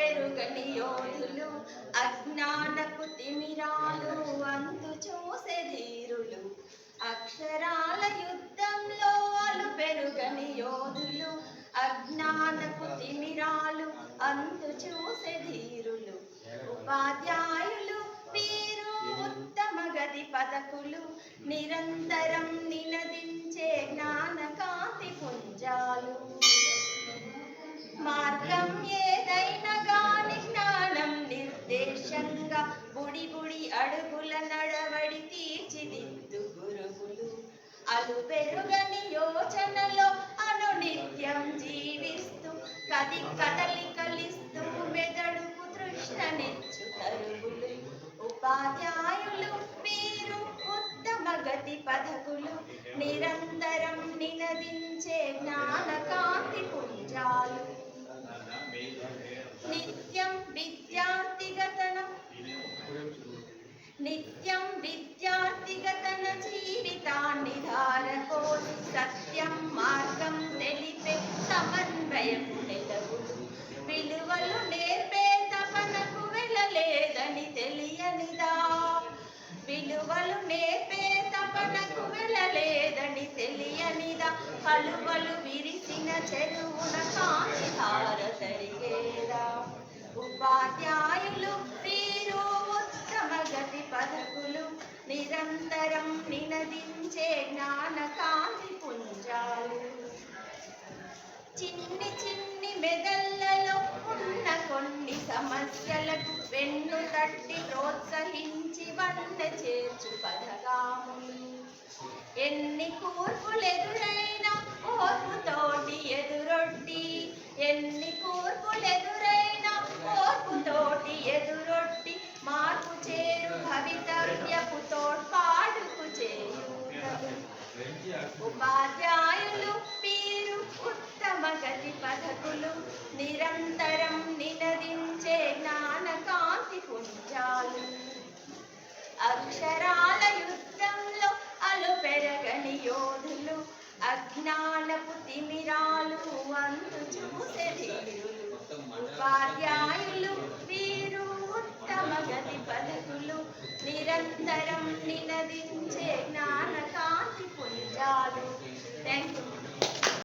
పెరుగని యోధులు అజ్ఞానపు తిమిరాలు అంతు చూసే ధీరులు అక్షరాల యుద్ధంలో అలు పెరుగని యోధులు అజ్ఞానపు తిమిరాలు అంతు చూసే ధీరులు ఉపాధ్యాయులు వీరు ఉత్తమ గతి పథకులు నిరంతరం నినదించే జ్ఞాన కాంతి పుంజాలు మార్గం ఏదైనా గాని జ్ఞానం నిర్దేశంగా బుడి బుడి అడుగుల నడవడి తీర్చిదిద్దు గురువులు అలు పెరుగని యోచనలో అనునిత్యం జీవిస్తూ కదలికలిస్తూ మెదడుకు తృష్ణనిచ్చు తరువులు ఉపాధ్యాయులు వీరు ఉత్తమ గతి పథకులు నిరంతరం నినదించే జ్ఞాన కాంతి పుంజాలు నిత్యం విద్యార్థిగా తన జీవితాన్ని ధారపోసి సత్యం మార్గం తెలిపే సమన్వయపు నెలవులు విలువలు నేర్పే తపనకు వెళ్ళలేదని తెలియనిదా విలువలు నేర్పే తపనకు వెళ్ళలేదని తెలియనిదా కలువలు విరిసిన చెరువున కాంతి ధార తడిగేదా ఉపాధ్యాయులు వీరు ఉత్తమ గతి పథకులు నిరంతరం నినదించే జ్ఞాన కాంతి పుంజాలు చిన్ని చిన్ని మెదళ్లలో ఉన్న కొన్ని సమస్యలకు వెన్ను తట్టి ప్రోత్సహించి వన్న చేర్చు పథకాములు ఎన్ని కూర్పులెదురైనా ఓర్పుతోటి ఎదురొడ్డి ఎన్ని కూర్పులెదురైనా ఓర్పుతోటి ఎదురొడ్డి మార్పు చేరు భవితవ్యపు తోడ్పాటుకు చేయుటలు ఉపాధ్యాయులు వీరు ఉత్తమ గతి పథకులు నిరంతరం నినదించే జ్ఞాన కాంతి పుంజాలు అక్షరాల యుద్ధంలో అలు పెరగని యోధులు అజ్ఞానపు తిమిరాలు అంతు చూసే ధీరులు ఉపాధ్యాయులు వీరు ఉత్తమ గతి పథకులు నిరంతరం నినదించే జ్ఞాన కాంతి పుంజాలు